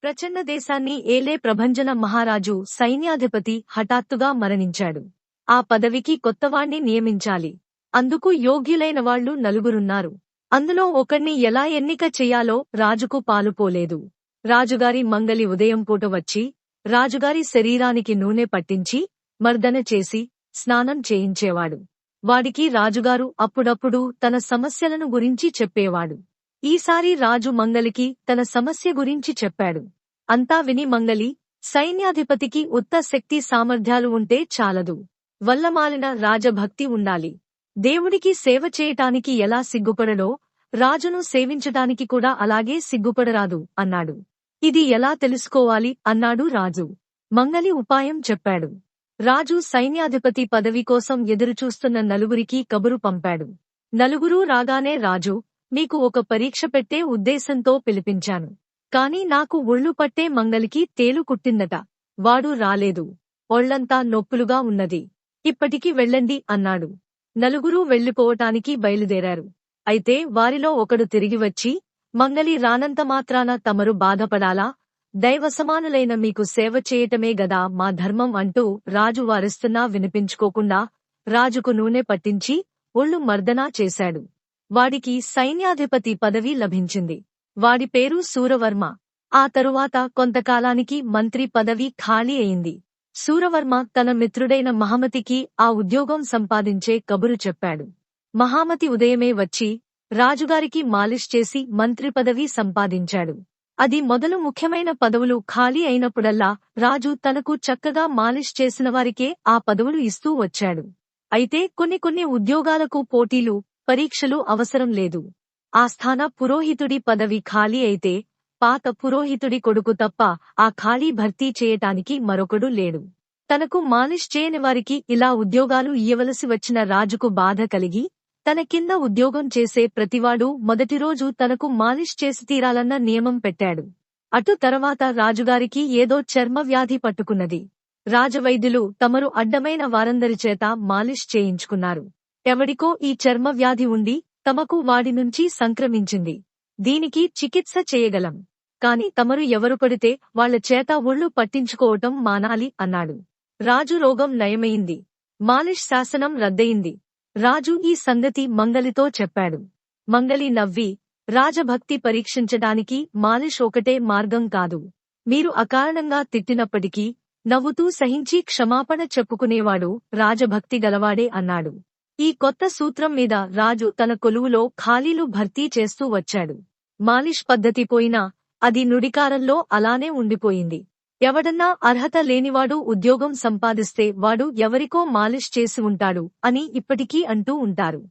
ప్రచండ దేశాన్ని ఏలే ప్రభంజన మహారాజు సైన్యాధిపతి హఠాత్తుగా మరణించాడు. ఆ పదవికి కొత్తవాణ్ణి నియమించాలి. అందుకు యోగ్యులైన వాళ్లు నలుగురున్నారు. అందులో ఒకణ్ణి ఎలా ఎన్నిక చెయ్యాలో రాజుకు పాలుపోలేదు. రాజుగారి మంగలి ఉదయం పూట వచ్చి రాజుగారి శరీరానికి నూనె పట్టించి మర్దన చేసి స్నానం చేయించేవాడు. వాడికి రాజుగారు అప్పుడప్పుడు తన సమస్యలను గురించి చెప్పేవాడు. ఈసారి రాజు మంగలికి తన సమస్య గురించి చెప్పాడు. అంతా విని మంగలి, సైన్యాధిపతికి ఉత్త శక్తి సామర్థ్యాలు ఉంటే చాలదు. వల్లమాలిన రాజభక్తి ఉండాలి. దేవుడికి సేవ చేయటానికి ఎలా సిగ్గుపడడో రాజును సేవించటానికి కూడా అలాగే సిగ్గుపడరాదు అన్నాడు. ఇది ఎలా తెలుసుకోవాలి అన్నాడు రాజు. మంగలి ఉపాయం చెప్పాడు. రాజు సైన్యాధిపతి పదవి కోసం ఎదురుచూస్తున్న నలుగురికి కబురు పంపాడు. నలుగురూ రాగానే రాజు, మీకు ఒక పరీక్ష పెట్టే ఉద్దేశంతో పిలిపించాను. కాని నాకు ఒళ్ళు పట్టే మంగలికి తేలు కుట్టిందట. వాడు రాలేదు. ఒళ్లంతా నొప్పులుగా ఉన్నది. ఇప్పటికి వెళ్ళండి అన్నాడు. నలుగురూ వెళ్లిపోవటానికి బయలుదేరారు. అయితే వారిలో ఒకడు తిరిగి వచ్చి, మంగలి రానంత మాత్రాన తమరు బాధపడాలా? దైవసమానులైన మీకు సేవ చేయటమే గదా మా ధర్మం అంటూ రాజు వారిస్తున్నా వినిపించుకోకుండా రాజుకు నూనె పట్టించి ఒళ్ళు మర్దనా చేశాడు. వాడికి సైన్యాధిపతి పదవి లభించింది. వాడి పేరు శూరవర్మ. ఆ తరువాత కొంతకాలానికి మంత్రి పదవి ఖాళీ అయింది. శూరవర్మ తన మిత్రుడైన మహామతికి ఆ ఉద్యోగం సంపాదించే కబురు చెప్పాడు. మహామతి ఉదయమే వచ్చి రాజుగారికి మాలిష్ చేసి మంత్రి పదవి సంపాదించాడు. అది మొదలు ముఖ్యమైన పదవులు ఖాళీ అయినప్పుడల్లా రాజు తనకు చక్కగా మాలిష్ చేసిన వారికే ఆ పదవులు ఇస్తూ వచ్చాడు. అయితే కొన్ని ఉద్యోగాలకు పోటీలు, పరీక్షలు అవసరం లేదు. ఆస్థాన పురోహితుడి పదవి ఖాళీ అయితే పాత పురోహితుడి కొడుకు తప్ప ఆ ఖాళీ భర్తీ చేయటానికి మరొకడు లేడు. తనకు మాలిష్ చేయని వారికి ఇలా ఉద్యోగాలు ఇయ్యవలసి వచ్చిన రాజుకు బాధ కలిగి తన కింద ఉద్యోగం చేసే ప్రతివాడు మొదటిరోజు తనకు మాలిష్ చేసి తీరాలన్న నియమం పెట్టాడు. అటు తర్వాత రాజుగారికి ఏదో చర్మవ్యాధి పట్టుకున్నది. రాజవైద్యులు తమరు అడ్డమైన వారందరిచేత మాలిష్ చేయించుకున్నారు. ఎవడికో ఈ చర్మవ్యాధి ఉండి తమకు వాడి నుంచి సంక్రమించింది. దీనికి చికిత్స చేయగలం. కాని తమరు ఎవరు పడితే వాళ్ల చేత ఒళ్ళు పట్టించుకోవటం మానాలి అన్నాడు. రాజు రోగం నయమైంది. మాలిష్ శాసనం రద్దయింది. రాజు ఈ సంగతి మంగలితో చెప్పాడు. మంగలి నవ్వి, రాజభక్తి పరీక్షించడానికి మాలిష్ ఒకటే మార్గం కాదు. మీరు అకారణంగా తిట్టినప్పటికీ నవ్వుతూ సహించి క్షమాపణ చెప్పుకునేవాడు రాజభక్తి గలవాడే అన్నాడు. ఈ కొత్త సూత్రం మీద రాజు తన కొలువులో ఖాళీలు భర్తీ చేస్తూ వచ్చాడు. మాలిష్ పద్ధతి పోయినా అది నుడికారంలో అలానే ఉండిపోయింది. ఎవడన్నా అర్హత లేనివాడు ఉద్యోగం సంపాదిస్తే వాడు ఎవరికో మాలిష్ చేసి ఉంటాడు అని ఇప్పటికీ అంటూ ఉంటారు.